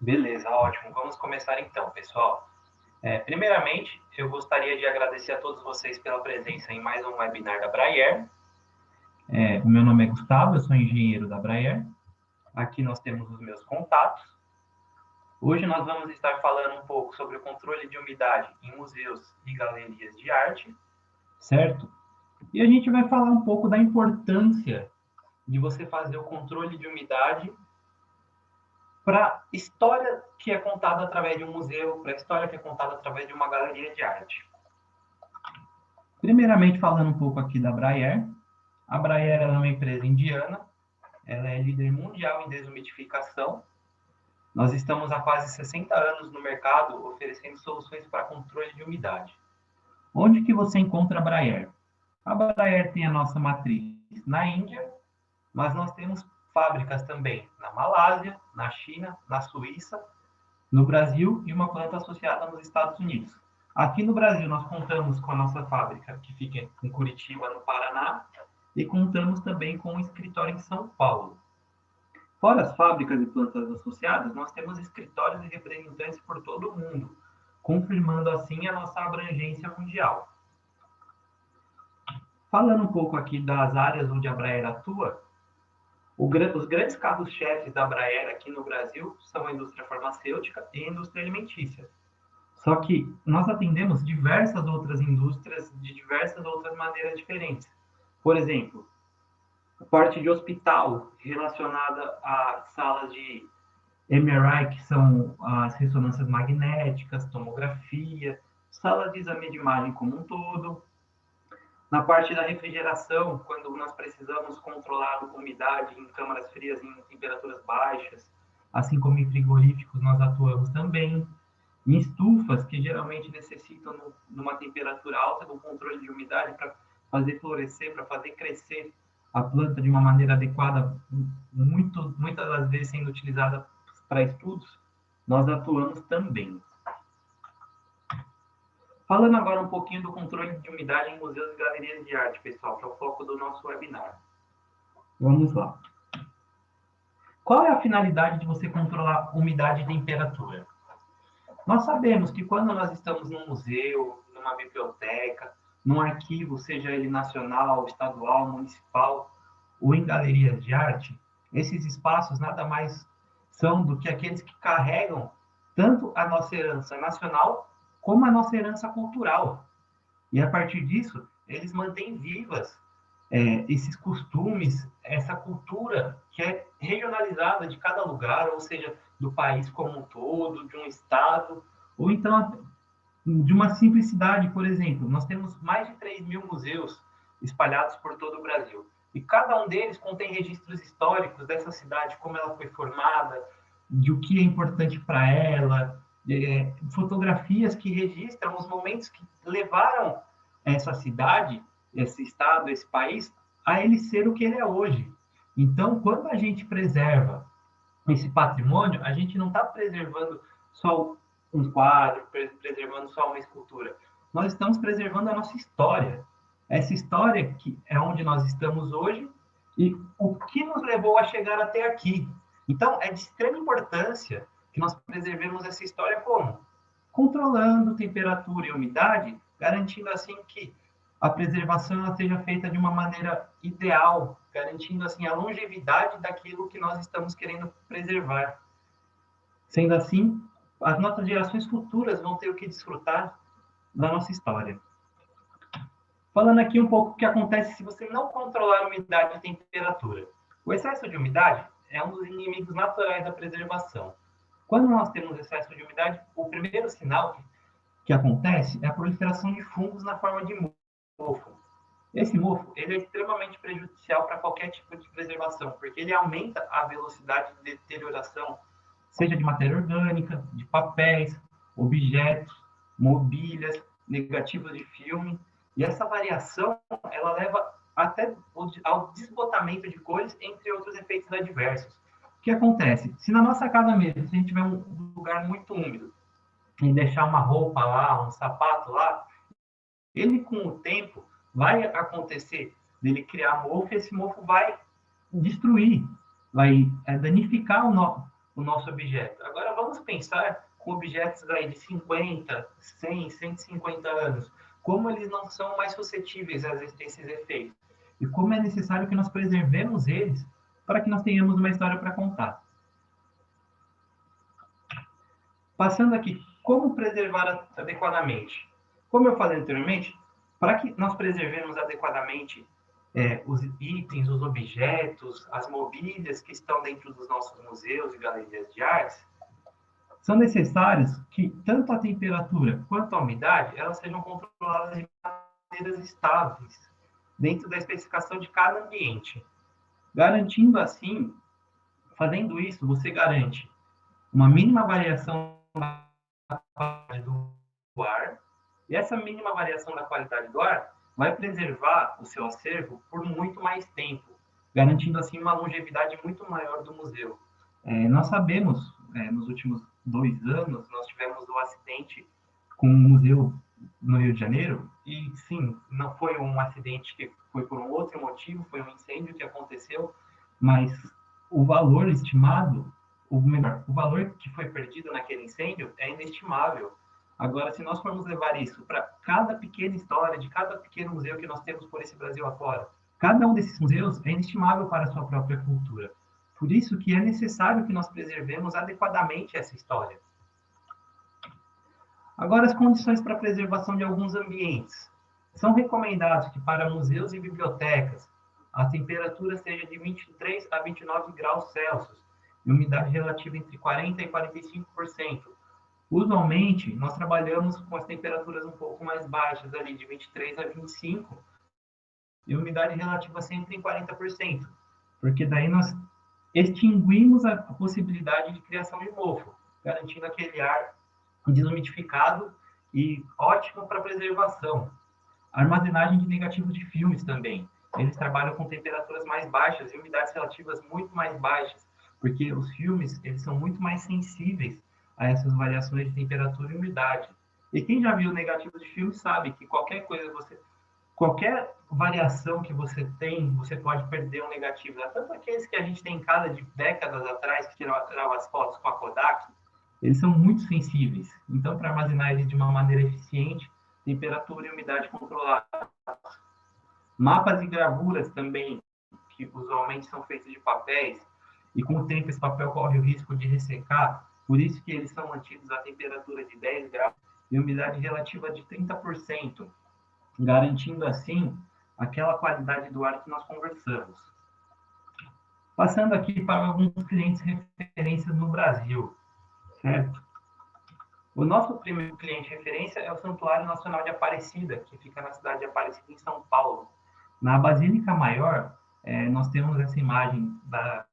Beleza, ótimo. Vamos começar então, pessoal. Primeiramente, eu gostaria de agradecer a todos vocês pela presença em mais um webinar da Brayer. O meu nome é Gustavo, eu sou engenheiro da Brayer. Aqui nós temos os meus contatos. Hoje nós vamos estar falando um pouco sobre o controle de umidade em museus e galerias de arte, certo? E a gente vai falar um pouco da importância de você fazer o controle de umidade para a história que é contada através de um museu, para a história que é contada através de uma galeria de arte. Primeiramente, falando um pouco aqui da Brayer. A Brayer é uma empresa indiana, ela é líder mundial em desumidificação. Nós estamos há quase 60 anos no mercado oferecendo soluções para controle de umidade. Onde que você encontra a Brayer? A Brayer tem a nossa matriz na Índia, mas nós temos fábricas também na Malásia, na China, na Suíça, no Brasil e uma planta associada nos Estados Unidos. Aqui no Brasil, nós contamos com a nossa fábrica, que fica em Curitiba, no Paraná, e contamos também com um escritório em São Paulo. Fora as fábricas e plantas associadas, nós temos escritórios e representantes por todo o mundo, confirmando assim a nossa abrangência mundial. Falando um pouco aqui das áreas onde a Brayer atua, os grandes carros-chefes da Brayer aqui no Brasil são a indústria farmacêutica e a indústria alimentícia. Só que nós atendemos diversas outras indústrias de diversas outras maneiras diferentes. Por exemplo, a parte de hospital relacionada a salas de MRI, que são as ressonâncias magnéticas, tomografia, salas de exame de imagem como um todo. Na parte da refrigeração, quando nós precisamos controlar a umidade em câmaras frias em temperaturas baixas, assim como em frigoríficos, nós atuamos também. Em estufas, que geralmente necessitam numa temperatura alta do controle de umidade para fazer florescer, para fazer crescer a planta de uma maneira adequada, muitas das vezes sendo utilizada para estudos, nós atuamos também. Falando agora um pouquinho do controle de umidade em museus e galerias de arte, pessoal, que é o foco do nosso webinar. Vamos lá. Qual é a finalidade de você controlar umidade e temperatura? Nós sabemos que quando nós estamos num museu, numa biblioteca, num arquivo, seja ele nacional, estadual, municipal, ou em galerias de arte, esses espaços nada mais são do que aqueles que carregam tanto a nossa herança nacional como a nossa herança cultural. E a partir disso, eles mantêm vivas esses costumes, essa cultura que é regionalizada de cada lugar, ou seja, do país como um todo, de um estado, ou então de uma simplicidade, por exemplo. Nós temos mais de 3.000 museus espalhados por todo o Brasil. E cada um deles contém registros históricos dessa cidade, como ela foi formada, de o que é importante para ela, fotografias que registram os momentos que levaram essa cidade, esse estado, esse país, a ele ser o que ele é hoje. Então, quando a gente preserva esse patrimônio, a gente não está preservando só um quadro, preservando só uma escultura. Nós estamos preservando a nossa história. Essa história que é onde nós estamos hoje e o que nos levou a chegar até aqui. Então, é de extrema importância que nós preservemos essa história como? Controlando temperatura e umidade, garantindo assim que a preservação seja feita de uma maneira ideal, garantindo assim a longevidade daquilo que nós estamos querendo preservar. Sendo assim, as nossas gerações futuras vão ter o que desfrutar da nossa história. Falando aqui um pouco o que acontece se você não controlar a umidade e temperatura. O excesso de umidade é um dos inimigos naturais da preservação. Quando nós temos excesso de umidade, o primeiro sinal que acontece é a proliferação de fungos na forma de mofo. Esse mofo ele é extremamente prejudicial para qualquer tipo de preservação, porque ele aumenta a velocidade de deterioração, seja de matéria orgânica, de papéis, objetos, mobílias, negativos de filme. E essa variação ela leva até ao desbotamento de cores, entre outros efeitos adversos. O que acontece? Se na nossa casa mesmo, se a gente tiver um lugar muito úmido, e deixar uma roupa lá, um sapato lá, ele com o tempo vai acontecer dele criar mofo e esse mofo vai destruir, vai danificar o nosso objeto. Agora vamos pensar com objetos aí de 50, 100, 150 anos, como eles não são mais suscetíveis a esses efeitos. E como é necessário que nós preservemos eles para que nós tenhamos uma história para contar. Passando aqui, como preservar adequadamente? Como eu falei anteriormente, para que nós preservemos adequadamente os itens, os objetos, as mobílias que estão dentro dos nossos museus e galerias de artes, são necessários que tanto a temperatura quanto a umidade elas sejam controladas de maneiras estáveis, dentro da especificação de cada ambiente. Garantindo assim, fazendo isso, você garante uma mínima variação da qualidade do ar, e essa mínima variação da qualidade do ar vai preservar o seu acervo por muito mais tempo, garantindo assim uma longevidade muito maior do museu. Nós sabemos, nos últimos 2 anos, nós tivemos o acidente com o museu no Rio de Janeiro, e sim, não foi um acidente que foi por um outro motivo, foi um incêndio que aconteceu, mas o valor estimado, o valor que foi perdido naquele incêndio é inestimável. Agora, se nós formos levar isso para cada pequena história de cada pequeno museu que nós temos por esse Brasil afora, cada um desses museus é inestimável para a sua própria cultura. Por isso que é necessário que nós preservemos adequadamente essa história. Agora, as condições para a preservação de alguns ambientes. São recomendados que para museus e bibliotecas a temperatura seja de 23 a 29 graus Celsius e umidade relativa entre 40% e 45%. Usualmente, nós trabalhamos com as temperaturas um pouco mais baixas, ali de 23 a 25, e umidade relativa sempre em 40%, porque daí nós extinguimos a possibilidade de criação de mofo, garantindo aquele ar desumidificado e ótimo para preservação. Armazenagem de negativos de filmes também. Eles trabalham com temperaturas mais baixas e umidades relativas muito mais baixas, porque os filmes eles são muito mais sensíveis a essas variações de temperatura e umidade. E quem já viu negativos de filme sabe que qualquer variação que você tem, você pode perder um negativo. Tanto aqueles que a gente tem em casa de décadas atrás, que tirava as fotos com a Kodak, eles são muito sensíveis. Então, para armazenar eles de uma maneira eficiente, temperatura e umidade controlada. Mapas e gravuras também, que usualmente são feitos de papéis, e com o tempo esse papel corre o risco de ressecar, por isso que eles são mantidos a temperatura de 10 graus e umidade relativa de 30%, garantindo assim aquela qualidade do ar que nós conversamos. Passando aqui para alguns clientes referências no Brasil, certo? O nosso primeiro cliente referência é o Santuário Nacional de Aparecida, que fica na cidade de Aparecida, em São Paulo. Na Basílica Maior, nós temos essa imagem da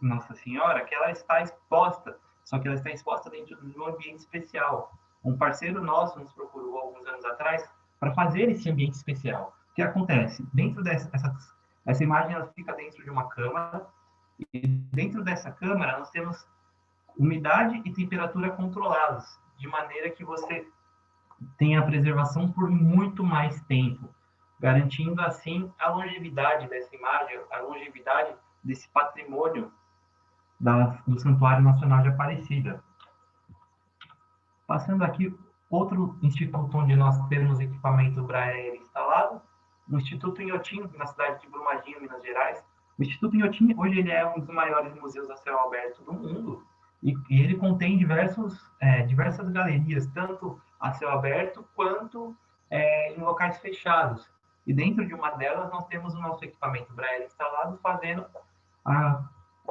Nossa Senhora, que ela está exposta, só que ela está exposta dentro de um ambiente especial. Um parceiro nosso nos procurou alguns anos atrás para fazer esse ambiente especial. O que acontece? Dentro essa imagem, ela fica dentro de uma câmara, e dentro dessa câmara nós temos umidade e temperatura controladas, de maneira que você tenha a preservação por muito mais tempo, garantindo assim a longevidade dessa imagem, a longevidade desse patrimônio do Santuário Nacional de Aparecida. Passando aqui, outro instituto onde nós temos equipamento Braille instalado, o Instituto Inhotim, na cidade de Brumadinho, Minas Gerais. O Instituto Inhotim, hoje, ele é um dos maiores museus a céu aberto do mundo, e ele contém diversas galerias, tanto a céu aberto quanto em locais fechados. E dentro de uma delas, nós temos o nosso equipamento Braille instalado, fazendo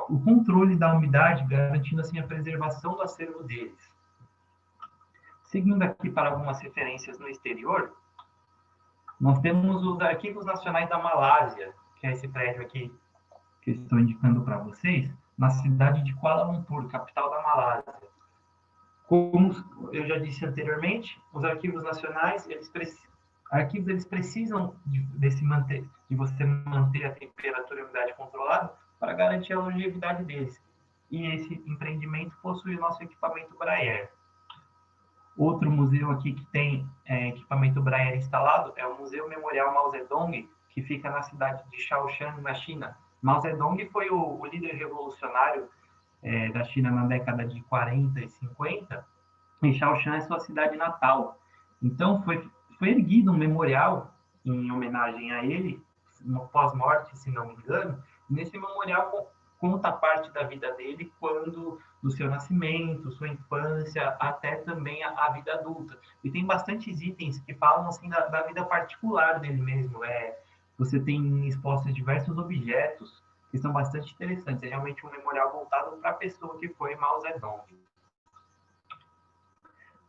o controle da umidade, garantindo assim a preservação do acervo deles. Seguindo aqui para algumas referências no exterior, nós temos os Arquivos Nacionais da Malásia, que é esse prédio aqui que eu estou indicando para vocês, na cidade de Kuala Lumpur, capital da Malásia. Como eu já disse anteriormente, os arquivos nacionais, eles precisam de você manter a temperatura e a umidade controlada para garantir a longevidade deles. E esse empreendimento possui o nosso equipamento Braille. Outro museu aqui que tem equipamento Braille instalado é o Museu Memorial Mao Zedong, que fica na cidade de Shaoxing, na China. Mao Zedong foi o líder revolucionário da China na década de 40 e 50, e Shaoxing é sua cidade natal. Então, foi erguido um memorial em homenagem a ele, pós-morte, se não me engano. Nesse memorial conta parte da vida dele, quando do seu nascimento, sua infância, até também a vida adulta. E tem bastantes itens que falam assim da vida particular dele mesmo. Você tem expostos diversos objetos que são bastante interessantes. É realmente um memorial voltado para a pessoa que foi Mao Zedong.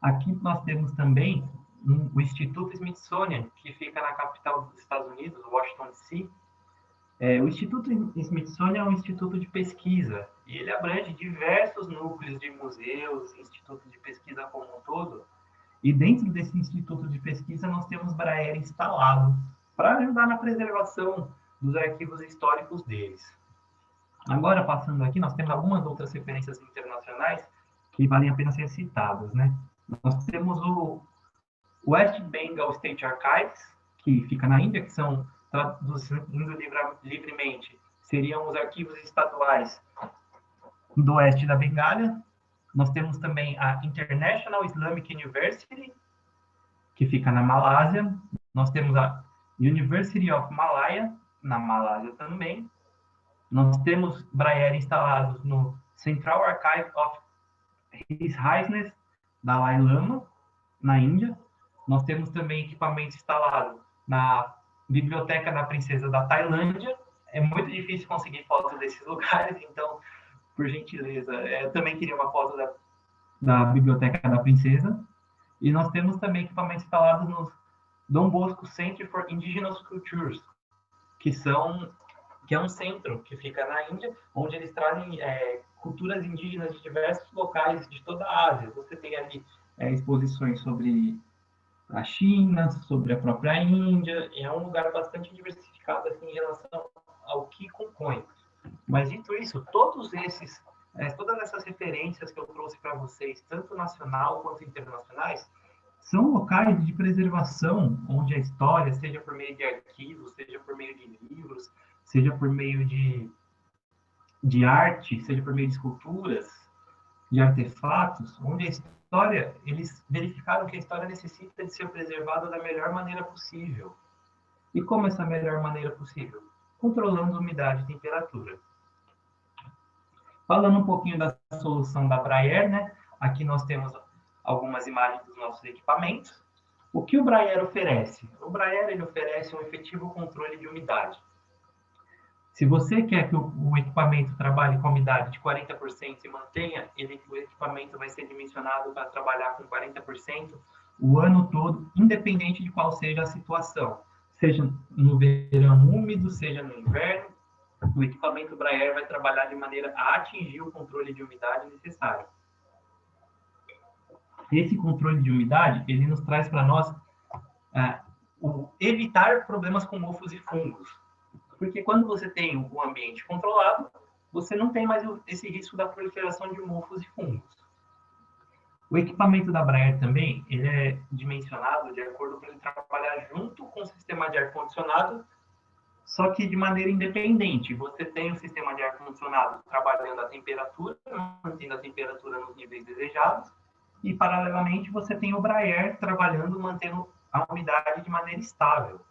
Aqui nós temos também o Instituto Smithsonian, que fica na capital dos Estados Unidos, Washington, D.C. O Instituto Smithsonian é um instituto de pesquisa e ele abrange diversos núcleos de museus, institutos de pesquisa como um todo. E dentro desse instituto de pesquisa nós temos Braille instalado para ajudar na preservação dos arquivos históricos deles. Agora, passando aqui, nós temos algumas outras referências internacionais que valem a pena ser citadas, né? Nós temos o West Bengal State Archives, que fica na Índia, que são, traduzindo livremente, seriam os arquivos estaduais do oeste da Bengália. Nós temos também a International Islamic University, que fica na Malásia. Nós temos a University of Malaya, na Malásia também. Nós temos Braille instalados no Central Archive of His Highness Dalai Lama, na Índia. Nós temos também equipamento instalado na Biblioteca da Princesa da Tailândia. É muito difícil conseguir fotos desses lugares, então, por gentileza, eu também queria uma foto da Biblioteca da Princesa. E nós temos também equipamentos instalados no Dom Bosco Center for Indigenous Cultures, que é um centro que fica na Índia, onde eles trazem culturas indígenas de diversos locais de toda a Ásia. Você tem ali exposições sobre a China, sobre a própria Índia, e é um lugar bastante diversificado assim, em relação ao que compõe. Mas, dito isso, todas essas referências que eu trouxe para vocês, tanto nacional quanto internacionais, são locais de preservação, onde a história, seja por meio de arquivos, seja por meio de livros, seja por meio de arte, seja por meio de esculturas, de artefatos, onde a história, eles verificaram que a história necessita de ser preservada da melhor maneira possível. E como essa melhor maneira possível? Controlando a umidade e temperatura. Falando um pouquinho da solução da Braille, né? Aqui nós temos algumas imagens dos nossos equipamentos. O que o Braille oferece? O Braille ele oferece um efetivo controle de umidade. Se você quer que o equipamento trabalhe com umidade de 40% e mantenha, o equipamento vai ser dimensionado para trabalhar com 40% o ano todo, independente de qual seja a situação. Seja no verão úmido, seja no inverno, o equipamento Braille vai trabalhar de maneira a atingir o controle de umidade necessário. Esse controle de umidade, ele nos traz para nós evitar problemas com mofos e fungos. Porque quando você tem o ambiente controlado, você não tem mais esse risco da proliferação de mofos e fungos. O equipamento da Braille também, ele é dimensionado de acordo com ele trabalhar junto com o sistema de ar-condicionado, só que de maneira independente. Você tem o sistema de ar-condicionado trabalhando a temperatura, mantendo a temperatura nos níveis desejados, e paralelamente você tem o Braille trabalhando, mantendo a umidade de maneira estável.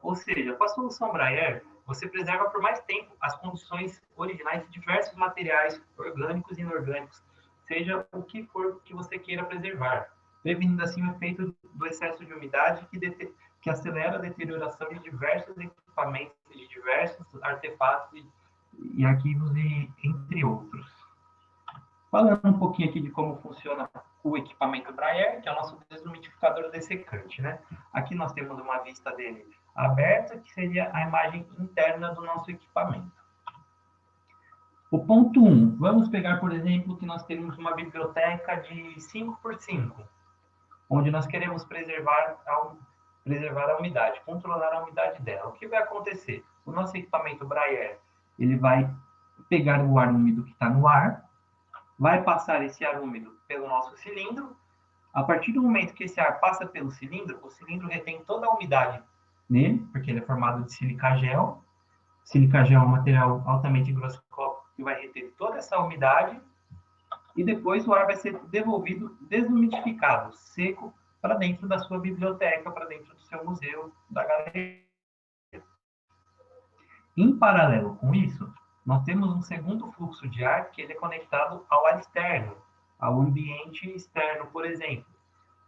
Ou seja, com a solução Braille, você preserva por mais tempo as condições originais de diversos materiais orgânicos e inorgânicos, seja o que for que você queira preservar, prevenindo assim o efeito do excesso de umidade que acelera a deterioração de diversos equipamentos, de diversos artefatos e arquivos, entre outros. Falando um pouquinho aqui de como funciona o equipamento Braille, que é o nosso desumidificador dessecante, né? Aqui nós temos uma vista dele aberta, que seria a imagem interna do nosso equipamento. O ponto 1, vamos pegar, por exemplo, que nós temos uma biblioteca de 5x5, onde nós queremos preservar a umidade, controlar a umidade dela. O que vai acontecer? O nosso equipamento Braille, ele vai pegar o ar úmido que está no ar, vai passar esse ar úmido pelo nosso cilindro. A partir do momento que esse ar passa pelo cilindro, o cilindro retém toda a umidade nele, porque ele é formado de silica gel. Silica gel é um material altamente que vai reter toda essa umidade e depois o ar vai ser devolvido desumidificado, seco, para dentro da sua biblioteca, para dentro do seu museu, da galeria. Em paralelo com isso, nós temos um segundo fluxo de ar que ele é conectado ao ar externo, ao ambiente externo, por exemplo.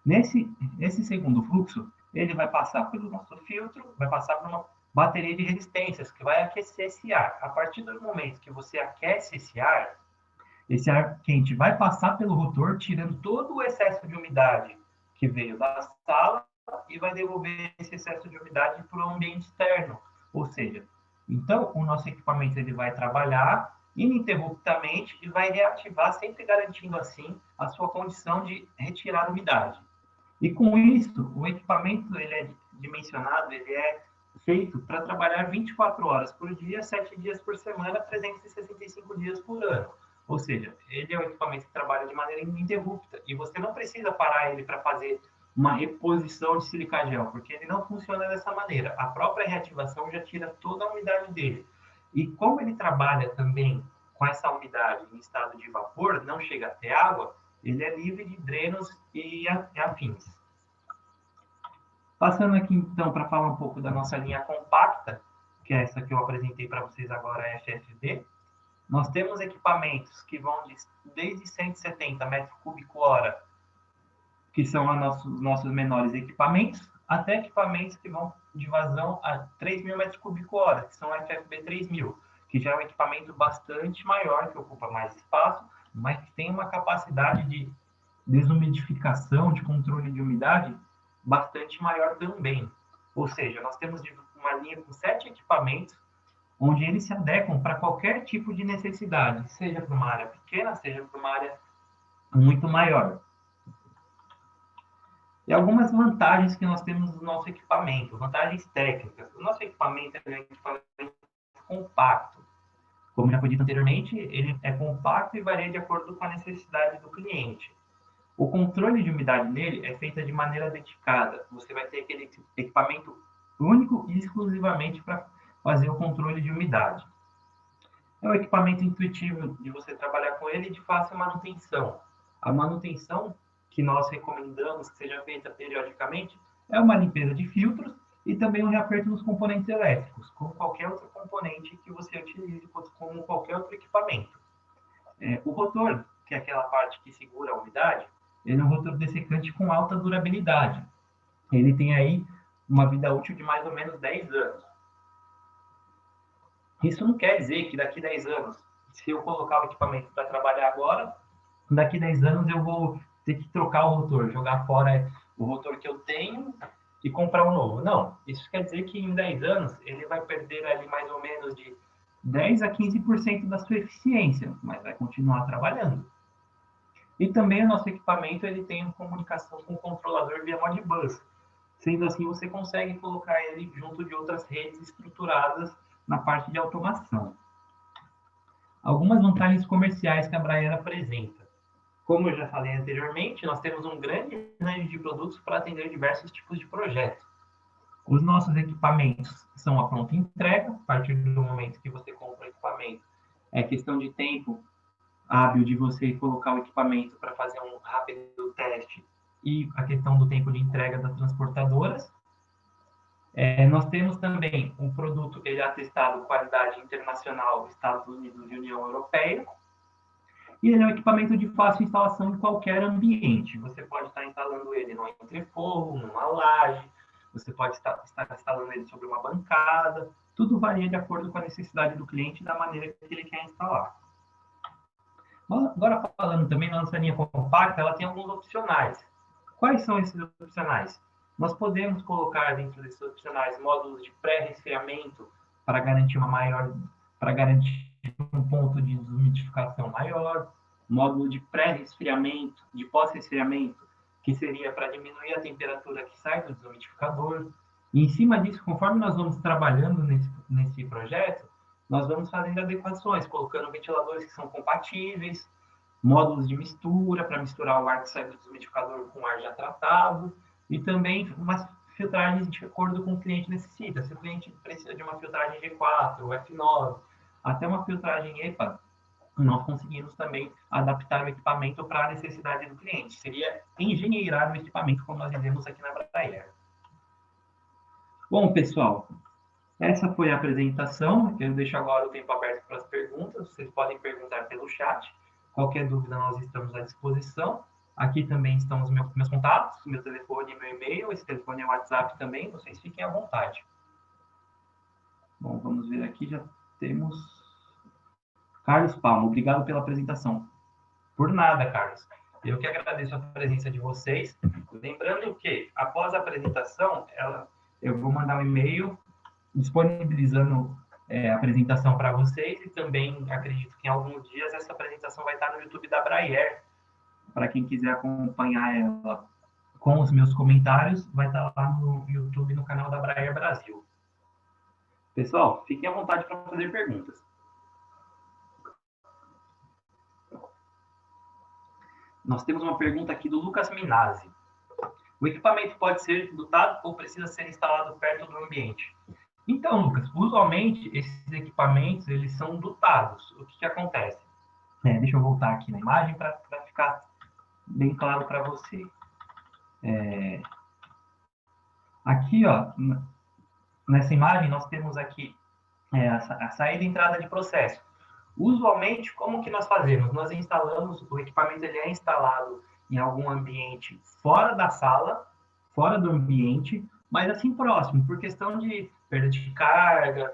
Esse segundo fluxo, ele vai passar pelo nosso filtro, vai passar por uma bateria de resistências que vai aquecer esse ar. A partir do momento que você aquece esse ar quente vai passar pelo rotor, tirando todo o excesso de umidade que veio da sala e vai devolver esse excesso de umidade para o ambiente externo. Ou seja, então o nosso equipamento ele vai trabalhar ininterruptamente e vai reativar, sempre garantindo assim a sua condição de retirar umidade. E com isso, o equipamento ele é dimensionado, ele é feito para trabalhar 24 horas por dia, 7 dias por semana, 365 dias por ano. Ou seja, ele é um equipamento que trabalha de maneira ininterrupta e você não precisa parar ele para fazer uma reposição de silicagel, porque ele não funciona dessa maneira. A própria reativação já tira toda a umidade dele. E como ele trabalha também com essa umidade em estado de vapor, não chega até água, ele é livre de drenos e afins. Passando aqui, então, para falar um pouco da nossa linha compacta, que é essa que eu apresentei para vocês agora, a FFD, nós temos equipamentos que vão desde 170 metros cúbicos hora, que são os nossos menores equipamentos, até equipamentos que vão de vazão a 3.000 metros cúbicos hora, que são a FFB 3000, que já é um equipamento bastante maior, que ocupa mais espaço, mas que tem uma capacidade de desumidificação, de controle de umidade, bastante maior também. Ou seja, nós temos uma linha com 7 equipamentos, onde eles se adequam para qualquer tipo de necessidade, seja para uma área pequena, seja para uma área muito maior. E algumas vantagens que nós temos no nosso equipamento, vantagens técnicas. O nosso equipamento é um equipamento compacto. Como já foi dito anteriormente, ele é compacto e varia de acordo com a necessidade do cliente. O controle de umidade nele é feito de maneira dedicada. Você vai ter aquele equipamento único e exclusivamente para fazer o controle de umidade. É um equipamento intuitivo de você trabalhar com ele e de fácil manutenção. A manutenção que nós recomendamos que seja feita periodicamente é uma limpeza de filtros e também um reaperto nos componentes elétricos, como qualquer outro componente que você utilize, como qualquer outro equipamento. O rotor, que é aquela parte que segura a umidade, ele é um rotor dessecante com alta durabilidade. Ele tem aí uma vida útil de mais ou menos 10 anos. Isso não quer dizer que daqui a 10 anos, se eu colocar o equipamento para trabalhar agora, daqui a 10 anos eu vou ter que trocar o rotor, jogar fora o rotor que eu tenho e comprar um novo. Não, isso quer dizer que em 10 anos ele vai perder ali mais ou menos de 10 a 15% da sua eficiência, mas vai continuar trabalhando. E também o nosso equipamento ele tem comunicação com o controlador via Modbus. Sendo assim, você consegue colocar ele junto de outras redes estruturadas na parte de automação. Algumas vantagens comerciais que a Braille apresenta. Como eu já falei anteriormente, nós temos um grande range de produtos para atender diversos tipos de projetos. Os nossos equipamentos são a pronta entrega, a partir do momento que você compra o equipamento. É questão de tempo hábil de você colocar o equipamento para fazer um rápido teste e a questão do tempo de entrega das transportadoras. Nós temos também um produto que é atestado qualidade internacional dos Estados Unidos e União Europeia. E ele é um equipamento de fácil instalação em qualquer ambiente. Você pode estar instalando ele no entreforro, numa laje, você pode estar instalando ele sobre uma bancada. Tudo varia de acordo com a necessidade do cliente e da maneira que ele quer instalar. Agora, falando também na nossa linha compacta, ela tem alguns opcionais. Quais são esses opcionais? Nós podemos colocar dentro desses opcionais módulos de pré-resfriamento para garantir um ponto de desumidificação maior, módulo de pré-resfriamento, de pós-resfriamento, que seria para diminuir a temperatura que sai do desumidificador. E em cima disso, conforme nós vamos trabalhando nesse projeto, nós vamos fazendo adequações, colocando ventiladores que são compatíveis, módulos de mistura, para misturar o ar que sai do desumidificador com o ar já tratado, e também umas filtragens de acordo com o que o cliente necessita. Se o cliente precisa de uma filtragem G4, ou F9, até uma filtragem EPA, nós conseguimos também adaptar o equipamento para a necessidade do cliente. Seria engenheirar o equipamento, como nós dizemos aqui na Braille. Bom, pessoal, essa foi a apresentação. Eu deixo agora o tempo aberto para as perguntas. Vocês podem perguntar pelo chat. Qualquer dúvida, nós estamos à disposição. Aqui também estão os meus contatos, meu telefone e meu e-mail. Esse telefone é o WhatsApp também. Vocês fiquem à vontade. Bom, vamos ver aqui. Já temos... Carlos Palma, obrigado pela apresentação. Por nada, Carlos. Eu que agradeço a presença de vocês. Lembrando que, após a apresentação, eu vou mandar um e-mail disponibilizando a apresentação para vocês e também acredito que em alguns dias essa apresentação vai estar no YouTube da Braille. Para quem quiser acompanhar ela com os meus comentários, vai estar lá no YouTube, no canal da Braille Brasil. Pessoal, fiquem à vontade para fazer perguntas. Nós temos uma pergunta aqui do Lucas Minazzi. O equipamento pode ser dotado ou precisa ser instalado perto do ambiente? Então, Lucas, usualmente esses equipamentos eles são dotados. O que acontece? Deixa eu voltar aqui na imagem para ficar bem claro para você. Aqui, ó, nessa imagem, nós temos aqui a saída e entrada de processo. Usualmente, como que nós fazemos? Nós instalamos, o equipamento ele é instalado em algum ambiente fora da sala, fora do ambiente, mas assim próximo, por questão de perda de carga,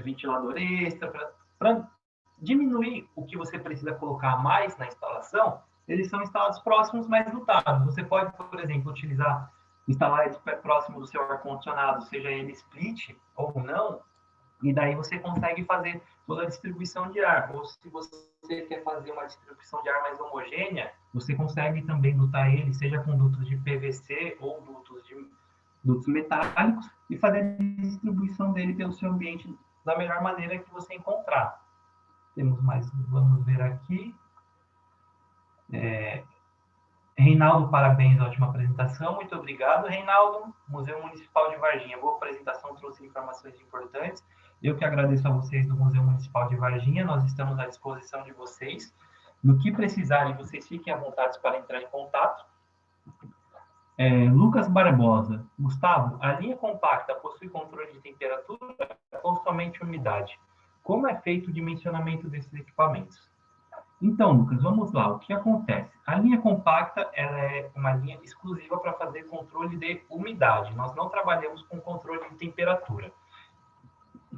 ventilador extra, para diminuir o que você precisa colocar mais na instalação, eles são instalados próximos, mas dotados. Você pode, por exemplo, instalar eles próximo do seu ar-condicionado, seja ele split ou não, e daí você consegue fazer toda a distribuição de ar. Ou se você quer fazer uma distribuição de ar mais homogênea, você consegue também dotar ele, seja com dutos de PVC ou dutos metálicos, e fazer a distribuição dele pelo seu ambiente da melhor maneira que você encontrar. Temos mais, vamos ver aqui. Reinaldo, parabéns, ótima apresentação. Muito obrigado, Reinaldo. Museu Municipal de Varginha, boa apresentação, trouxe informações importantes. Eu que agradeço a vocês do Museu Municipal de Varginha, nós estamos à disposição de vocês. No que precisarem, vocês fiquem à vontade para entrar em contato. Lucas Barbosa. Gustavo, a linha compacta possui controle de temperatura ou somente umidade? Como é feito o dimensionamento desses equipamentos? Então, Lucas, vamos lá. O que acontece? A linha compacta ela é uma linha exclusiva para fazer controle de umidade. Nós não trabalhamos com controle de temperatura.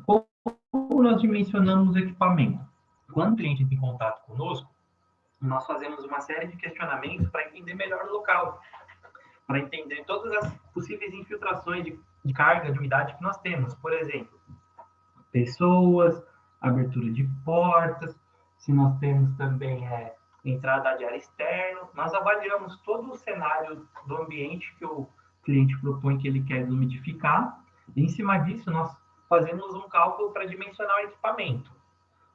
Como nós dimensionamos o equipamento? Quando o cliente entra em contato conosco, nós fazemos uma série de questionamentos para entender melhor o local, para entender todas as possíveis infiltrações de carga, de umidade que nós temos. Por exemplo, pessoas, abertura de portas, se nós temos também entrada de ar externo, nós avaliamos todo o cenário do ambiente que o cliente propõe que ele quer desumidificar, e em cima disso nós fazemos um cálculo para dimensionar o equipamento.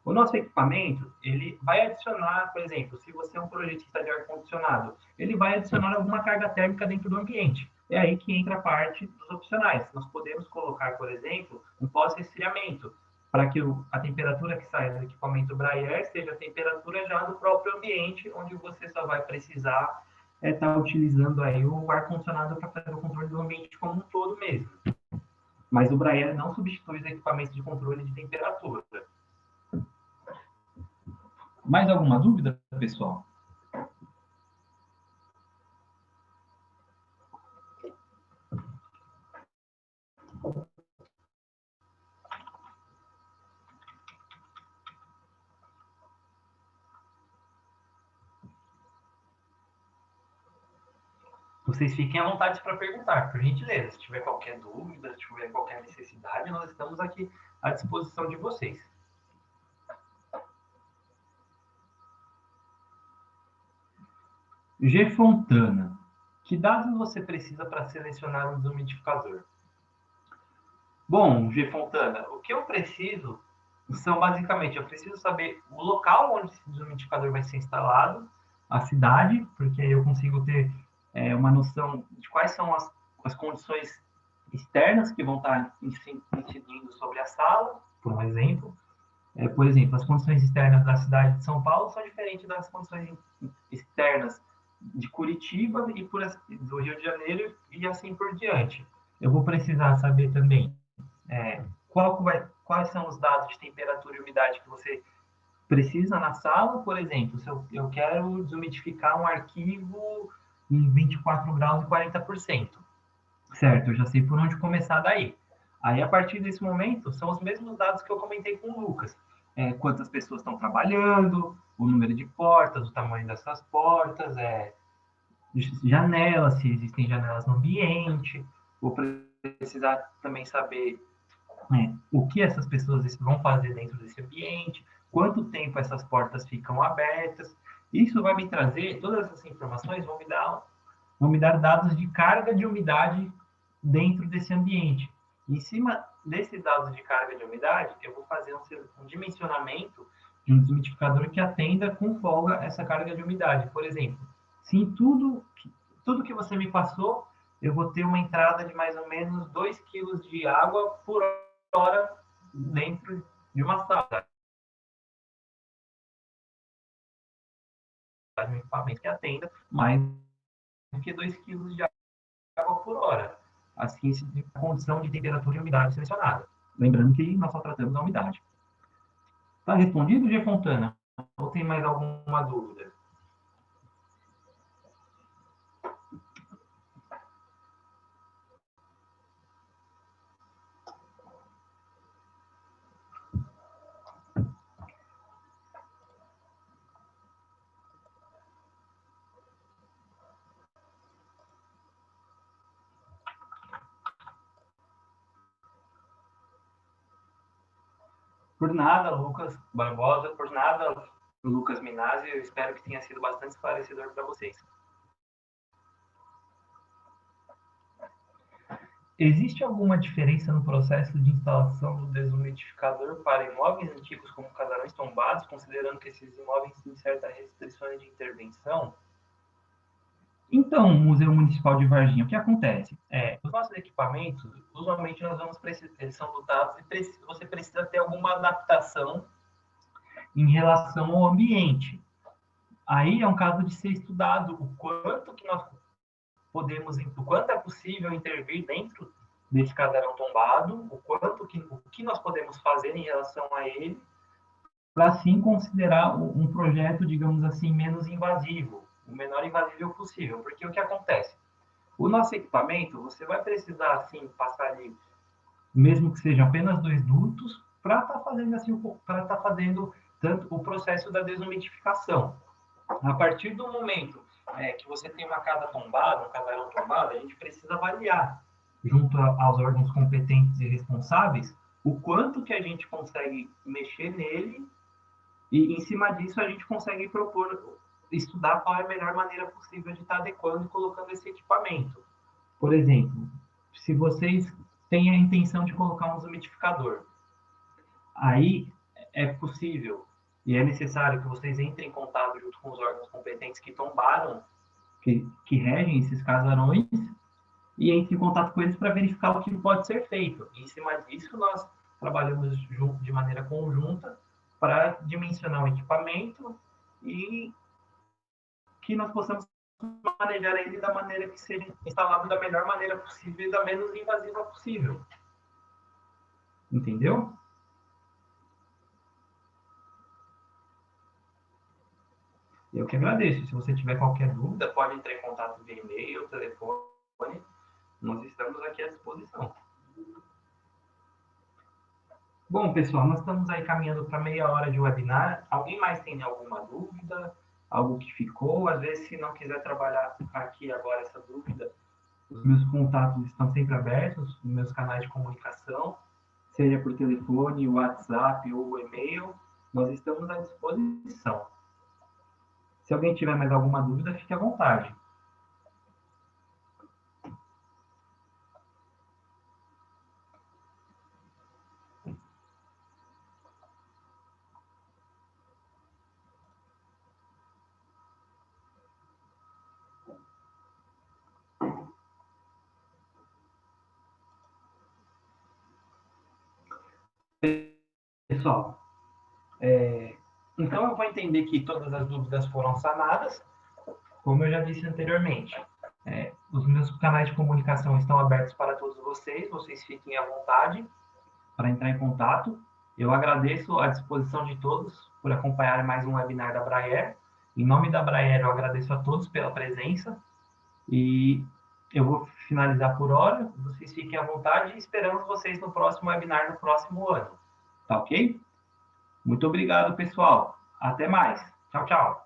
O nosso equipamento, ele vai adicionar, por exemplo, se você é um projetista de ar-condicionado, ele vai adicionar alguma carga térmica dentro do ambiente. É aí que entra a parte dos opcionais. Nós podemos colocar, por exemplo, um pós-resfriamento, para que a temperatura que sai do equipamento Braille seja a temperatura já do próprio ambiente, onde você só vai precisar estar utilizando aí o ar-condicionado para fazer o controle do ambiente como um todo mesmo. Mas o Braille não substitui os equipamentos de controle de temperatura. Mais alguma dúvida, pessoal? Vocês fiquem à vontade para perguntar, por gentileza. Se tiver qualquer dúvida, se tiver qualquer necessidade, nós estamos aqui à disposição de vocês. G. Fontana. Que dados você precisa para selecionar um desumidificador? Bom, G. Fontana, o que eu preciso são basicamente, eu preciso saber o local onde esse desumidificador vai ser instalado, a cidade, porque aí eu consigo ter uma noção de quais são as condições externas que vão estar incidindo sobre a sala, por um exemplo. Por exemplo, as condições externas da cidade de São Paulo são diferentes das condições externas de Curitiba e do Rio de Janeiro e assim por diante. Eu vou precisar saber também quais são os dados de temperatura e umidade que você precisa na sala. Por exemplo, se eu quero desumidificar um arquivo em 24 graus e 40%. Certo, eu já sei por onde começar daí. Aí, a partir desse momento, são os mesmos dados que eu comentei com o Lucas. Quantas pessoas estão trabalhando, o número de portas, o tamanho dessas portas, janelas, se existem janelas no ambiente. Vou precisar também saber o que essas pessoas vão fazer dentro desse ambiente, quanto tempo essas portas ficam abertas. Isso vai me trazer, todas essas informações vão me dar dados de carga de umidade dentro desse ambiente. Em cima desses dados de carga de umidade, eu vou fazer um dimensionamento de um desumidificador que atenda com folga essa carga de umidade. Por exemplo, se em tudo que você me passou, eu vou ter uma entrada de mais ou menos 2 quilos de água por hora dentro de uma sala, um equipamento que atenda mais do que 2 quilos de água por hora. Assim, a condição de temperatura e umidade selecionada. Lembrando que nós só tratamos a umidade. Está respondido, G. Fontana? Ou tem mais alguma dúvida? Por nada, Lucas Barbosa, por nada, Lucas Minazzi, eu espero que tenha sido bastante esclarecedor para vocês. Existe alguma diferença no processo de instalação do desumidificador para imóveis antigos como casarões tombados, considerando que esses imóveis têm certas restrições de intervenção? Então, Museu Municipal de Varginha, o que acontece? Os nossos equipamentos, usualmente nós vamos precisar, eles são dotados e você precisa ter alguma adaptação em relação ao ambiente. Aí é um caso de ser estudado o quanto que nós o quanto é possível intervir dentro desse casarão tombado, o que nós podemos fazer em relação a ele, para assim considerar um projeto, digamos assim, menos invasivo, o menor invasivo possível, porque o que acontece? O nosso equipamento, você vai precisar, assim, passar ali, mesmo que sejam apenas 2 dutos, para estar fazendo, assim, para estar fazendo tanto o processo da desumidificação. A partir do momento que você tem uma casa tombada, um casarão tombado, a gente precisa avaliar, junto aos órgãos competentes e responsáveis, o quanto que a gente consegue mexer nele e, em cima disso, a gente consegue propor, estudar qual é a melhor maneira possível de estar adequando e colocando esse equipamento. Por exemplo, se vocês têm a intenção de colocar um desumidificador, aí é possível e é necessário que vocês entrem em contato junto com os órgãos competentes que tombaram, que regem esses casarões, e entre em contato com eles para verificar o que pode ser feito. E, em cima disso, nós trabalhamos de maneira conjunta para dimensionar o equipamento e que nós possamos manejar ele da maneira que seja instalado da melhor maneira possível e da menos invasiva possível. Entendeu? Eu que agradeço. Se você tiver qualquer dúvida, pode entrar em contato via e-mail, telefone. Nós estamos aqui à disposição. Bom, pessoal, nós estamos aí caminhando para meia hora de webinar. Alguém mais tem alguma dúvida? Algo que ficou? Às vezes, se não quiser trabalhar aqui agora essa dúvida, os meus contatos estão sempre abertos, os meus canais de comunicação, seja por telefone, WhatsApp ou e-mail, nós estamos à disposição. Se alguém tiver mais alguma dúvida, fique à vontade. Pessoal, Então, eu vou entender que todas as dúvidas foram sanadas, como eu já disse anteriormente. Os meus canais de comunicação estão abertos para todos vocês fiquem à vontade para entrar em contato. Eu agradeço a disposição de todos por acompanhar mais um webinar da Braer. Em nome da Braer, eu agradeço a todos pela presença e eu vou finalizar por hora. Vocês fiquem à vontade e esperamos vocês no próximo webinar do próximo ano. Tá ok? Muito obrigado, pessoal. Até mais. Tchau, tchau.